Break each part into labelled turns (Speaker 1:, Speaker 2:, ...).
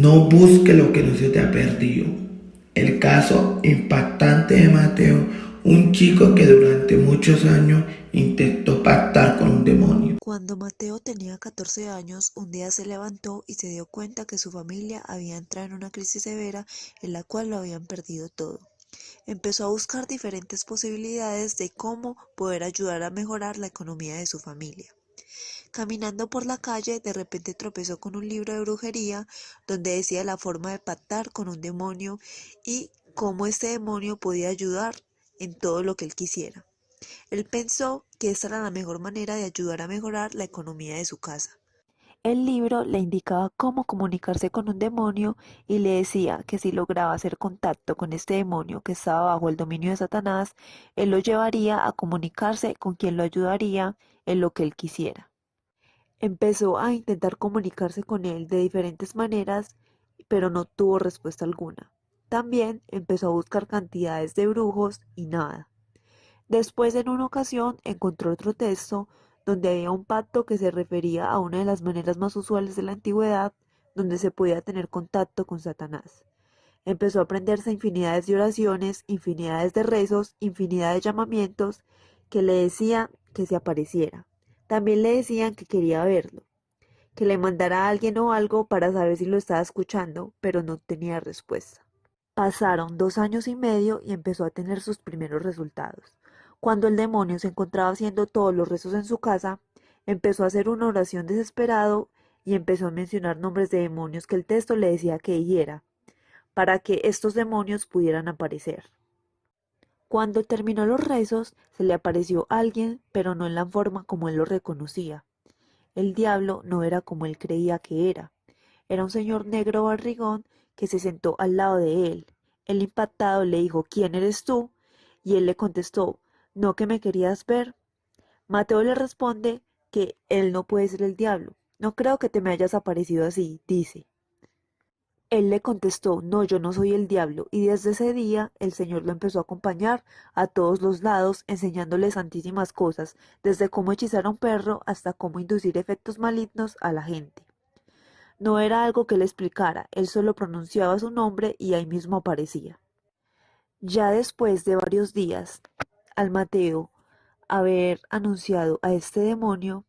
Speaker 1: No busque lo que no se te ha perdido. El caso impactante de Mateo, un chico que durante muchos años intentó pactar con un demonio.
Speaker 2: Cuando Mateo tenía 14 años, un día se levantó y se dio cuenta que su familia había entrado en una crisis severa en la cual lo habían perdido todo. Empezó a buscar diferentes posibilidades de cómo poder ayudar a mejorar la economía de su familia. Caminando por la calle, de repente tropezó con un libro de brujería donde decía la forma de pactar con un demonio y cómo este demonio podía ayudar en todo lo que él quisiera. Él pensó que esta era la mejor manera de ayudar a mejorar la economía de su casa. El libro le indicaba cómo comunicarse con un demonio y le decía que si lograba hacer contacto con este demonio que estaba bajo el dominio de Satanás, él lo llevaría a comunicarse con quien lo ayudaría en lo que él quisiera. Empezó a intentar comunicarse con él de diferentes maneras, pero no tuvo respuesta alguna. También empezó a buscar cantidades de brujos y nada. Después, en una ocasión, encontró otro texto donde había un pacto que se refería a una de las maneras más usuales de la antigüedad, donde se podía tener contacto con Satanás. Empezó a aprenderse infinidades de oraciones, infinidades de rezos, infinidad de llamamientos que le decían que se apareciera. También le decían que quería verlo, que le mandara a alguien o algo para saber si lo estaba escuchando, pero no tenía respuesta. Pasaron 2 años y medio y empezó a tener sus primeros resultados. Cuando el demonio se encontraba haciendo todos los rezos en su casa, empezó a hacer una oración desesperado y empezó a mencionar nombres de demonios que el texto le decía que dijera, para que estos demonios pudieran aparecer. Cuando terminó los rezos, se le apareció alguien, pero no en la forma como él lo reconocía. El diablo no era como él creía que era. Era un señor negro barrigón que se sentó al lado de él. El impactado le dijo, ¿quién eres tú? Y él le contestó, ¿no que me querías ver? Mateo le responde que él no puede ser el diablo. No creo que te me hayas aparecido así, dice. Él le contestó, no, yo no soy el diablo, y desde ese día el Señor lo empezó a acompañar a todos los lados, enseñándole santísimas cosas, desde cómo hechizar a un perro hasta cómo inducir efectos malignos a la gente. No era algo que le explicara, él solo pronunciaba su nombre y ahí mismo aparecía. Ya después de varios días, al Mateo haber anunciado a este demonio,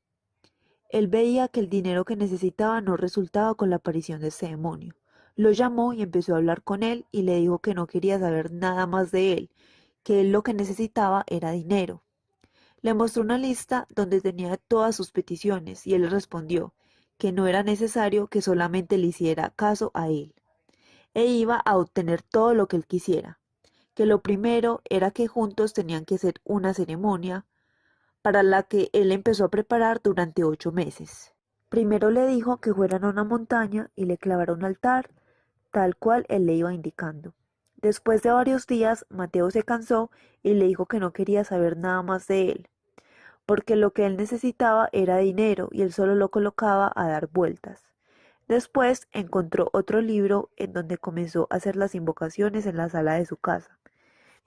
Speaker 2: él veía que el dinero que necesitaba no resultaba con la aparición de ese demonio. Lo llamó y empezó a hablar con él y le dijo que no quería saber nada más de él, que él lo que necesitaba era dinero. Le mostró una lista donde tenía todas sus peticiones y él le respondió que no era necesario, que solamente le hiciera caso a él e iba a obtener todo lo que él quisiera, que lo primero era que juntos tenían que hacer una ceremonia para la que él empezó a preparar durante 8 meses. Primero le dijo que fueran a una montaña y le clavara un altar, tal cual él le iba indicando. Después de varios días, Mateo se cansó y le dijo que no quería saber nada más de él, porque lo que él necesitaba era dinero y él solo lo colocaba a dar vueltas. Después encontró otro libro en donde comenzó a hacer las invocaciones en la sala de su casa,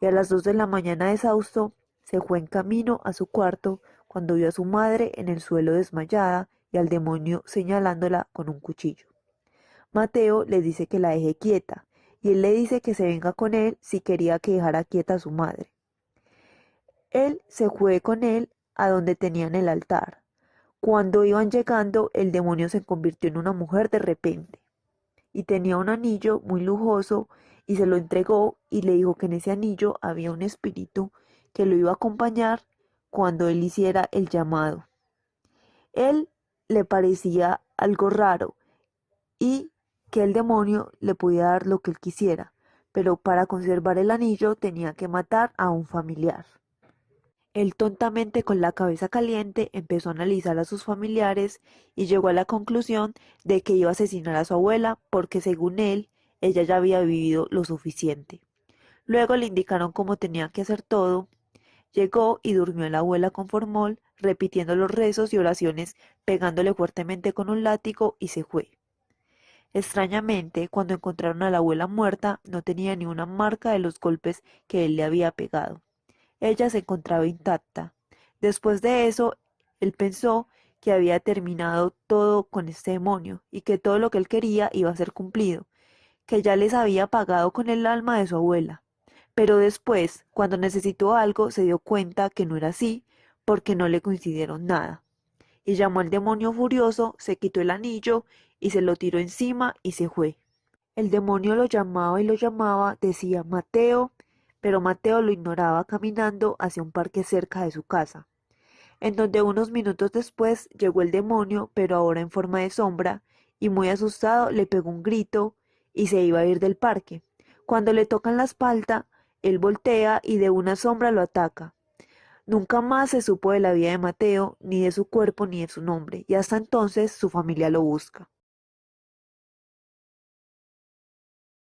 Speaker 2: y a las 2 de la mañana exhausto se fue en camino a su cuarto cuando vio a su madre en el suelo desmayada y al demonio señalándola con un cuchillo. Mateo le dice que la deje quieta, y él le dice que se venga con él si quería que dejara quieta a su madre. Él se fue con él a donde tenían el altar. Cuando iban llegando, el demonio se convirtió en una mujer de repente, y tenía un anillo muy lujoso, y se lo entregó y le dijo que en ese anillo había un espíritu que lo iba a acompañar cuando él hiciera el llamado. Él le parecía algo raro y que el demonio le podía dar lo que él quisiera, pero para conservar el anillo tenía que matar a un familiar. Él tontamente con la cabeza caliente empezó a analizar a sus familiares y llegó a la conclusión de que iba a asesinar a su abuela porque según él, ella ya había vivido lo suficiente. Luego le indicaron cómo tenía que hacer todo. Llegó y durmió en la abuela con formol, repitiendo los rezos y oraciones, pegándole fuertemente con un látigo y se fue. Extrañamente, cuando encontraron a la abuela muerta, no tenía ni una marca de los golpes que él le había pegado. Ella se encontraba intacta. Después de eso, él pensó que había terminado todo con este demonio y que todo lo que él quería iba a ser cumplido, que ya les había pagado con el alma de su abuela. Pero después, cuando necesitó algo, se dio cuenta que no era así, porque no le coincidieron nada. Y llamó al demonio furioso, se quitó el anillo y se lo tiró encima y se fue. El demonio lo llamaba y lo llamaba, decía Mateo, pero Mateo lo ignoraba caminando hacia un parque cerca de su casa, en donde unos minutos después llegó el demonio, pero ahora en forma de sombra, y muy asustado le pegó un grito y se iba a ir del parque. Cuando le tocan la espalda, él voltea y de una sombra lo ataca. Nunca más se supo de la vida de Mateo, ni de su cuerpo ni de su nombre, y hasta entonces su familia lo busca.